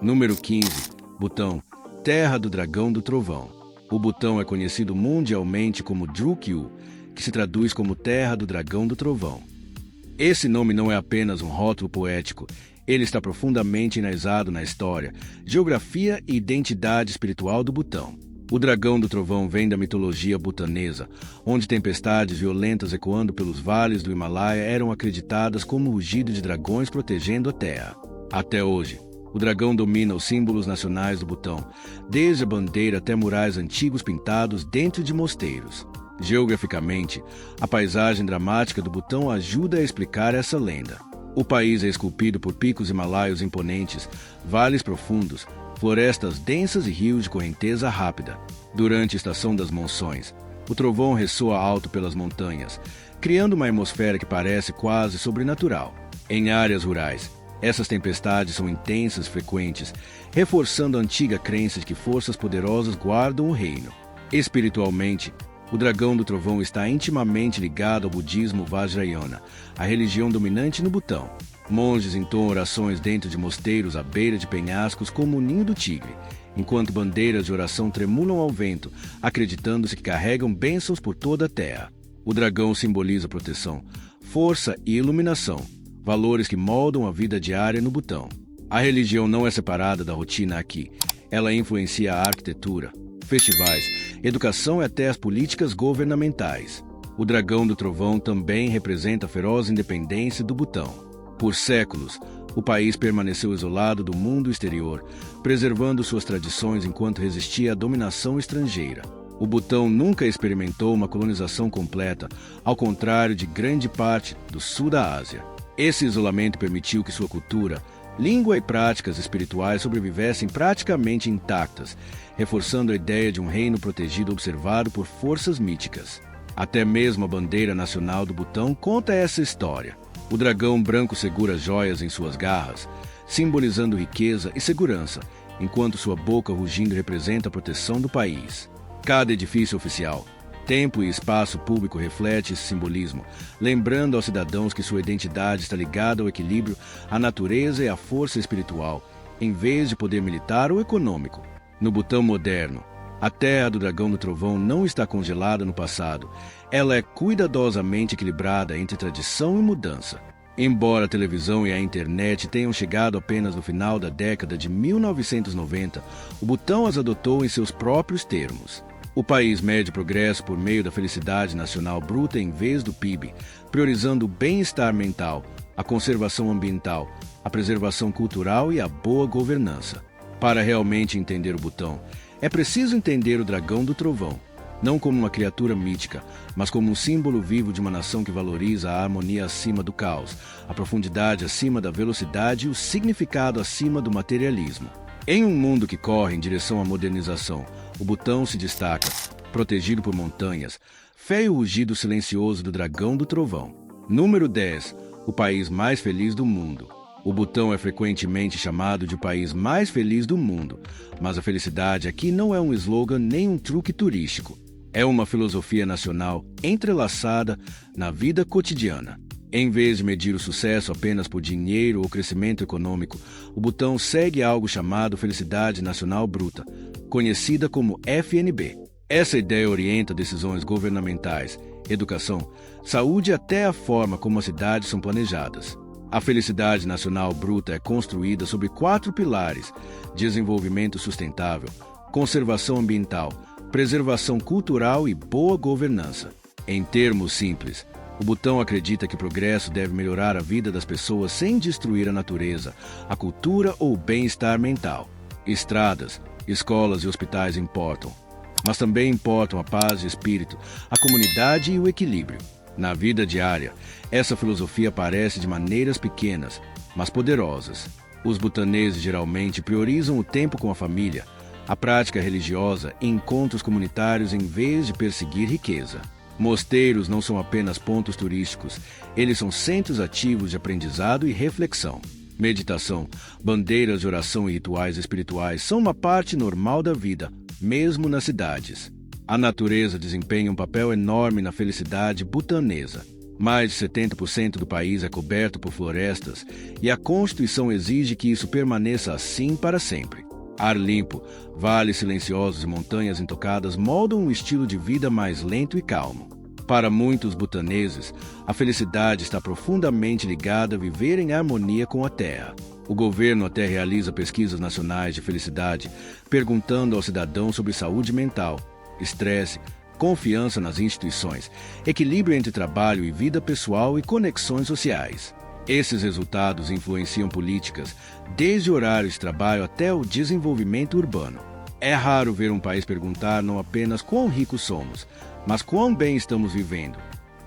Número 15. Butão, Terra do Dragão do Trovão. O Butão é conhecido mundialmente como Drukgyal, que se traduz como Terra do Dragão do Trovão. Esse nome não é apenas um rótulo poético, ele está profundamente enraizado na história, geografia e identidade espiritual do Butão. O Dragão do Trovão vem da mitologia butanesa, onde tempestades violentas ecoando pelos vales do Himalaia eram acreditadas como rugido de dragões protegendo a terra. Até hoje, o dragão domina os símbolos nacionais do Butão, desde a bandeira até murais antigos pintados dentro de mosteiros. Geograficamente, a paisagem dramática do Butão ajuda a explicar essa lenda. O país é esculpido por picos himalaios imponentes, vales profundos, florestas densas e rios de correnteza rápida. Durante a estação das monções, o trovão ressoa alto pelas montanhas, criando uma atmosfera que parece quase sobrenatural. Em áreas rurais, essas tempestades são intensas e frequentes, reforçando a antiga crença de que forças poderosas guardam o reino. Espiritualmente, o Dragão do Trovão está intimamente ligado ao budismo Vajrayana, a religião dominante no Butão. Monges entoam orações dentro de mosteiros à beira de penhascos como o ninho do tigre, enquanto bandeiras de oração tremulam ao vento, acreditando-se que carregam bênçãos por toda a terra. O dragão simboliza proteção, força e iluminação, valores que moldam a vida diária no Butão. A religião não é separada da rotina aqui. Ela influencia a arquitetura, festivais, educação e até as políticas governamentais. O Dragão do Trovão também representa a feroz independência do Butão. Por séculos, o país permaneceu isolado do mundo exterior, preservando suas tradições enquanto resistia à dominação estrangeira. O Butão nunca experimentou uma colonização completa, ao contrário de grande parte do sul da Ásia. Esse isolamento permitiu que sua cultura, língua e práticas espirituais sobrevivessem praticamente intactas, reforçando a ideia de um reino protegido observado por forças míticas. Até mesmo a bandeira nacional do Butão conta essa história. O dragão branco segura joias em suas garras, simbolizando riqueza e segurança, enquanto sua boca rugindo representa a proteção do país. Cada edifício oficial, tempo e espaço público reflete esse simbolismo, lembrando aos cidadãos que sua identidade está ligada ao equilíbrio, à natureza e à força espiritual, em vez de poder militar ou econômico. No Butão moderno, a Terra do Dragão do Trovão não está congelada no passado. Ela é cuidadosamente equilibrada entre tradição e mudança. Embora a televisão e a internet tenham chegado apenas no final da década de 1990, o Butão as adotou em seus próprios termos. O país mede progresso por meio da felicidade nacional bruta em vez do PIB, priorizando o bem-estar mental, a conservação ambiental, a preservação cultural e a boa governança. Para realmente entender o Butão, é preciso entender o Dragão do Trovão, não como uma criatura mítica, mas como um símbolo vivo de uma nação que valoriza a harmonia acima do caos, a profundidade acima da velocidade e o significado acima do materialismo. Em um mundo que corre em direção à modernização, o Butão se destaca, protegido por montanhas, fé e o rugido silencioso do Dragão do Trovão. Número 10. O país mais feliz do mundo. O Butão é frequentemente chamado de o país mais feliz do mundo, mas a felicidade aqui não é um slogan nem um truque turístico. É uma filosofia nacional entrelaçada na vida cotidiana. Em vez de medir o sucesso apenas por dinheiro ou crescimento econômico, o Butão segue algo chamado Felicidade Nacional Bruta, conhecida como FNB. Essa ideia orienta decisões governamentais, educação, saúde e até a forma como as cidades são planejadas. A felicidade nacional bruta é construída sobre 4 pilares: desenvolvimento sustentável, conservação ambiental, preservação cultural e boa governança. Em termos simples, o Butão acredita que o progresso deve melhorar a vida das pessoas sem destruir a natureza, a cultura ou o bem-estar mental. Estradas, escolas e hospitais importam, mas também importam a paz de espírito, a comunidade e o equilíbrio. Na vida diária, essa filosofia aparece de maneiras pequenas, mas poderosas. Os butaneses geralmente priorizam o tempo com a família, a prática religiosa e encontros comunitários em vez de perseguir riqueza. Mosteiros não são apenas pontos turísticos, eles são centros ativos de aprendizado e reflexão. Meditação, bandeiras de oração e rituais espirituais são uma parte normal da vida, mesmo nas cidades. A natureza desempenha um papel enorme na felicidade butanesa. Mais de 70% do país é coberto por florestas e a Constituição exige que isso permaneça assim para sempre. Ar limpo, vales silenciosos e montanhas intocadas moldam um estilo de vida mais lento e calmo. Para muitos butaneses, a felicidade está profundamente ligada a viver em harmonia com a terra. O governo até realiza pesquisas nacionais de felicidade, perguntando aos cidadãos sobre saúde mental, estresse, confiança nas instituições, equilíbrio entre trabalho e vida pessoal e conexões sociais. Esses resultados influenciam políticas, desde horários de trabalho até o desenvolvimento urbano. É raro ver um país perguntar não apenas quão ricos somos, mas quão bem estamos vivendo.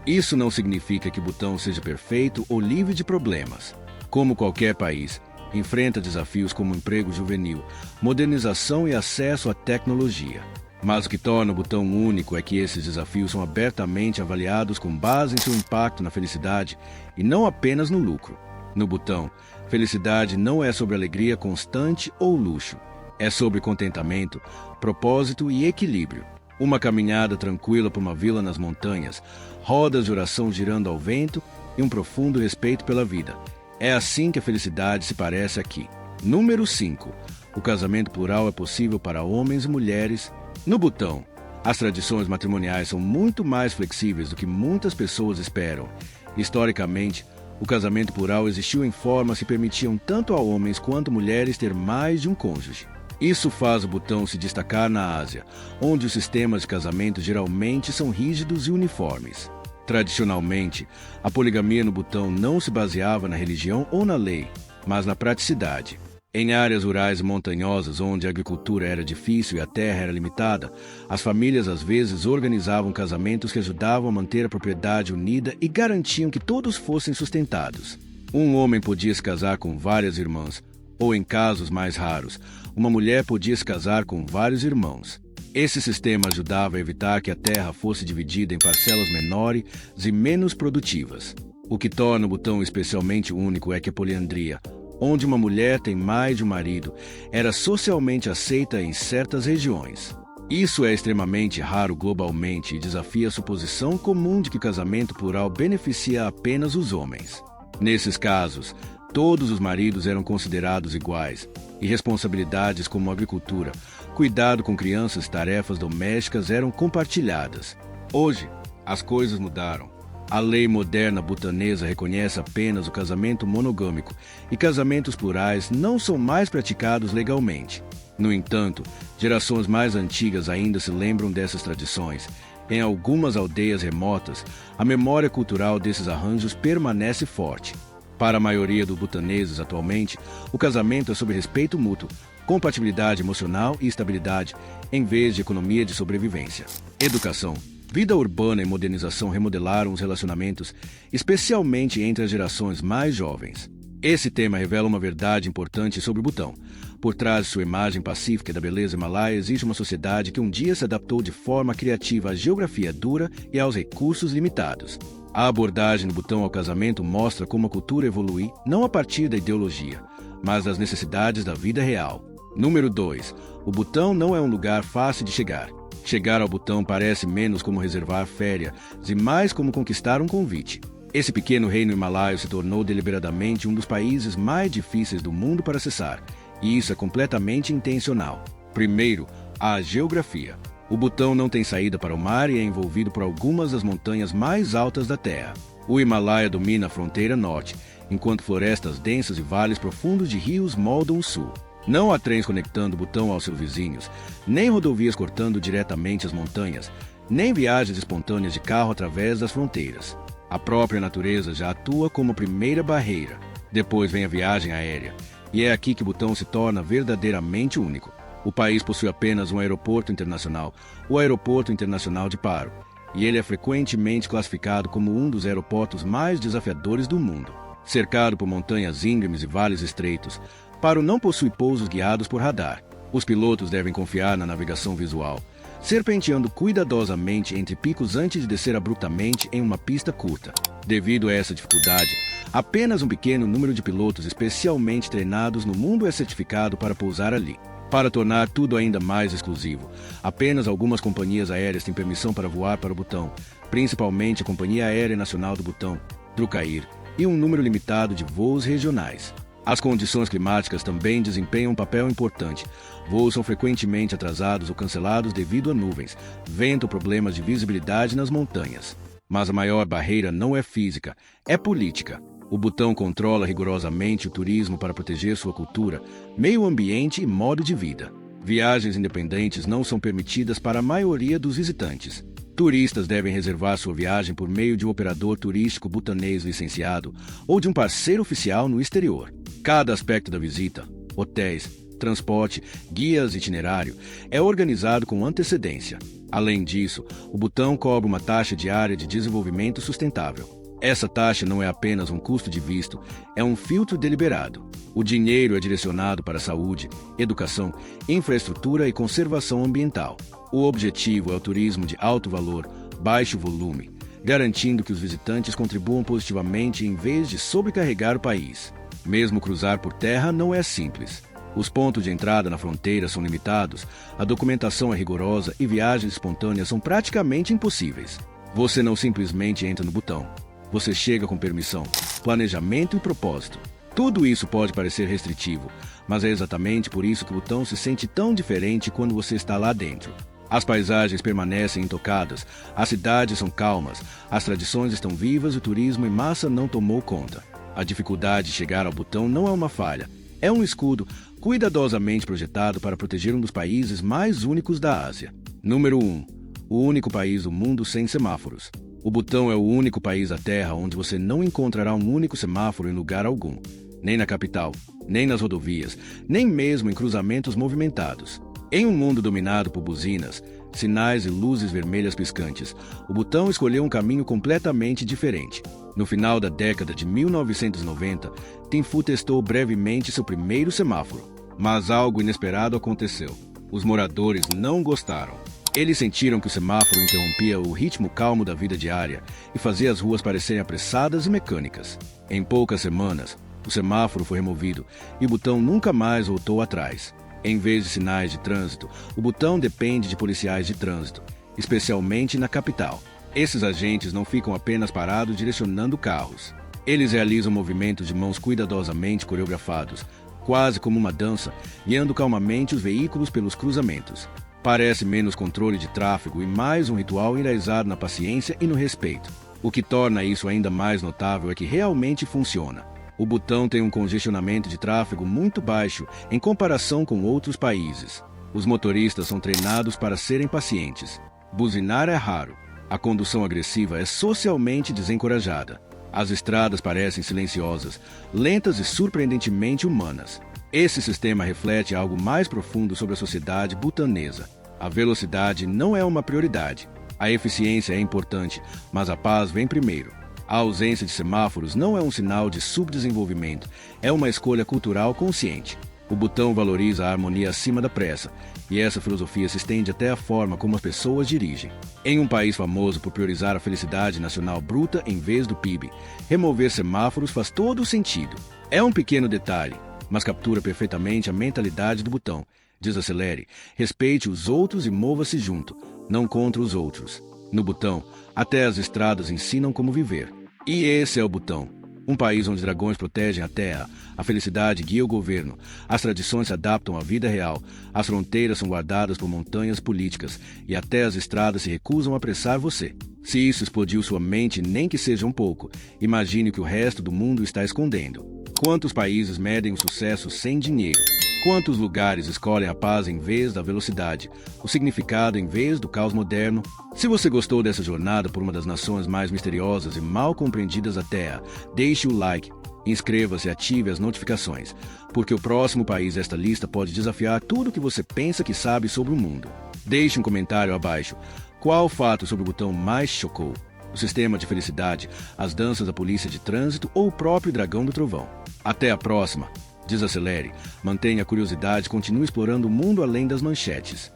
Isso não significa que Butão seja perfeito ou livre de problemas. Como qualquer país, enfrenta desafios como emprego juvenil, modernização e acesso à tecnologia. Mas o que torna o Butão único é que esses desafios são abertamente avaliados com base em seu impacto na felicidade e não apenas no lucro. No Butão, felicidade não é sobre alegria constante ou luxo. É sobre contentamento, propósito e equilíbrio. Uma caminhada tranquila por uma vila nas montanhas, rodas de oração girando ao vento e um profundo respeito pela vida. É assim que a felicidade se parece aqui. Número 5. O casamento plural é possível para homens e mulheres. No Butão, as tradições matrimoniais são muito mais flexíveis do que muitas pessoas esperam. Historicamente, o casamento plural existiu em formas que permitiam tanto a homens quanto mulheres ter mais de um cônjuge. Isso faz o Butão se destacar na Ásia, onde os sistemas de casamento geralmente são rígidos e uniformes. Tradicionalmente, a poligamia no Butão não se baseava na religião ou na lei, mas na praticidade. Em áreas rurais e montanhosas onde a agricultura era difícil e a terra era limitada, as famílias às vezes organizavam casamentos que ajudavam a manter a propriedade unida e garantiam que todos fossem sustentados. Um homem podia se casar com várias irmãs, ou em casos mais raros, uma mulher podia se casar com vários irmãos. Esse sistema ajudava a evitar que a terra fosse dividida em parcelas menores e menos produtivas. O que torna o Butão especialmente único é que a poliandria, onde uma mulher tem mais de um marido, era socialmente aceita em certas regiões. Isso é extremamente raro globalmente e desafia a suposição comum de que o casamento plural beneficia apenas os homens. Nesses casos, todos os maridos eram considerados iguais, e responsabilidades como agricultura, cuidado com crianças e tarefas domésticas eram compartilhadas. Hoje, as coisas mudaram. A lei moderna butanesa reconhece apenas o casamento monogâmico e casamentos plurais não são mais praticados legalmente. No entanto, gerações mais antigas ainda se lembram dessas tradições. Em algumas aldeias remotas, a memória cultural desses arranjos permanece forte. Para a maioria dos butaneses atualmente, o casamento é sobre respeito mútuo, compatibilidade emocional e estabilidade, em vez de economia de sobrevivência. Educação. Vida urbana e modernização remodelaram os relacionamentos, especialmente entre as gerações mais jovens. Esse tema revela uma verdade importante sobre o Butão. Por trás de sua imagem pacífica e da beleza himalaia, existe uma sociedade que um dia se adaptou de forma criativa à geografia dura e aos recursos limitados. A abordagem do Butão ao casamento mostra como a cultura evolui não a partir da ideologia, mas das necessidades da vida real. Número 2. O Butão não é um lugar fácil de chegar. Chegar ao Butão parece menos como reservar férias e mais como conquistar um convite. Esse pequeno reino himalaio se tornou deliberadamente um dos países mais difíceis do mundo para acessar, e isso é completamente intencional. Primeiro, a geografia. O Butão não tem saída para o mar e é envolvido por algumas das montanhas mais altas da Terra. O Himalaia domina a fronteira norte, enquanto florestas densas e vales profundos de rios moldam o sul. Não há trens conectando o Butão aos seus vizinhos, nem rodovias cortando diretamente as montanhas, nem viagens espontâneas de carro através das fronteiras. A própria natureza já atua como a primeira barreira. Depois vem a viagem aérea, e é aqui que o Butão se torna verdadeiramente único. O país possui apenas um aeroporto internacional, o Aeroporto Internacional de Paro, e ele é frequentemente classificado como um dos aeroportos mais desafiadores do mundo. Cercado por montanhas íngremes e vales estreitos, Paro não possui pousos guiados por radar. Os pilotos devem confiar na navegação visual, serpenteando cuidadosamente entre picos antes de descer abruptamente em uma pista curta. Devido a essa dificuldade, apenas um pequeno número de pilotos especialmente treinados no mundo é certificado para pousar ali. Para tornar tudo ainda mais exclusivo, apenas algumas companhias aéreas têm permissão para voar para o Butão, principalmente a Companhia Aérea Nacional do Butão, Drukair, e um número limitado de voos regionais. As condições climáticas também desempenham um papel importante. Voos são frequentemente atrasados ou cancelados devido a nuvens, vento ou problemas de visibilidade nas montanhas. Mas a maior barreira não é física, é política. O Butão controla rigorosamente o turismo para proteger sua cultura, meio ambiente e modo de vida. Viagens independentes não são permitidas para a maioria dos visitantes. Turistas devem reservar sua viagem por meio de um operador turístico butanês licenciado ou de um parceiro oficial no exterior. Cada aspecto da visita, hotéis, transporte, guias e itinerário, é organizado com antecedência. Além disso, o Butão cobra uma taxa diária de desenvolvimento sustentável. Essa taxa não é apenas um custo de visto, é um filtro deliberado. O dinheiro é direcionado para saúde, educação, infraestrutura e conservação ambiental. O objetivo é o turismo de alto valor, baixo volume, garantindo que os visitantes contribuam positivamente em vez de sobrecarregar o país. Mesmo cruzar por terra não é simples. Os pontos de entrada na fronteira são limitados, a documentação é rigorosa e viagens espontâneas são praticamente impossíveis. Você não simplesmente entra no Butão. Você chega com permissão, planejamento e propósito. Tudo isso pode parecer restritivo, mas é exatamente por isso que o Butão se sente tão diferente quando você está lá dentro. As paisagens permanecem intocadas, as cidades são calmas, as tradições estão vivas e o turismo em massa não tomou conta. A dificuldade de chegar ao Butão não é uma falha, é um escudo cuidadosamente projetado para proteger um dos países mais únicos da Ásia. Número 1. O único país do mundo sem semáforos. O Butão é o único país da Terra onde você não encontrará um único semáforo em lugar algum, nem na capital, nem nas rodovias, nem mesmo em cruzamentos movimentados. Em um mundo dominado por buzinas, sinais e luzes vermelhas piscantes, o Butão escolheu um caminho completamente diferente. No final da década de 1990, Thimphu testou brevemente seu primeiro semáforo, mas algo inesperado aconteceu. Os moradores não gostaram. Eles sentiram que o semáforo interrompia o ritmo calmo da vida diária e fazia as ruas parecerem apressadas e mecânicas. Em poucas semanas, o semáforo foi removido e o Butão nunca mais voltou atrás. Em vez de sinais de trânsito, o Butão depende de policiais de trânsito, especialmente na capital. Esses agentes não ficam apenas parados direcionando carros. Eles realizam movimentos de mãos cuidadosamente coreografados, quase como uma dança, guiando calmamente os veículos pelos cruzamentos. Parece menos controle de tráfego e mais um ritual enraizado na paciência e no respeito. O que torna isso ainda mais notável é que realmente funciona. O Butão tem um congestionamento de tráfego muito baixo em comparação com outros países. Os motoristas são treinados para serem pacientes. Buzinar é raro. A condução agressiva é socialmente desencorajada. As estradas parecem silenciosas, lentas e surpreendentemente humanas. Esse sistema reflete algo mais profundo sobre a sociedade butanesa. A velocidade não é uma prioridade. A eficiência é importante, mas a paz vem primeiro. A ausência de semáforos não é um sinal de subdesenvolvimento, é uma escolha cultural consciente. O Butão valoriza a harmonia acima da pressa, e essa filosofia se estende até a forma como as pessoas dirigem. Em um país famoso por priorizar a felicidade nacional bruta em vez do PIB, remover semáforos faz todo o sentido. É um pequeno detalhe, mas captura perfeitamente a mentalidade do Butão. Desacelere, respeite os outros e mova-se junto, não contra os outros. No Butão, até as estradas ensinam como viver. E esse é o Butão. Um país onde dragões protegem a terra, a felicidade guia o governo, as tradições se adaptam à vida real, as fronteiras são guardadas por montanhas políticas e até as estradas se recusam a apressar você. Se isso explodiu sua mente, nem que seja um pouco, imagine o que o resto do mundo está escondendo. Quantos países medem o sucesso sem dinheiro? Quantos lugares escolhem a paz em vez da velocidade, o significado em vez do caos moderno? Se você gostou dessa jornada por uma das nações mais misteriosas e mal compreendidas da Terra, deixe o like, inscreva-se e ative as notificações, porque o próximo país desta lista pode desafiar tudo o que você pensa que sabe sobre o mundo. Deixe um comentário abaixo. Qual fato sobre o Butão mais chocou? O sistema de felicidade, as danças da polícia de trânsito ou o próprio dragão do trovão? Até a próxima! Desacelere, mantenha a curiosidade e continue explorando o mundo além das manchetes.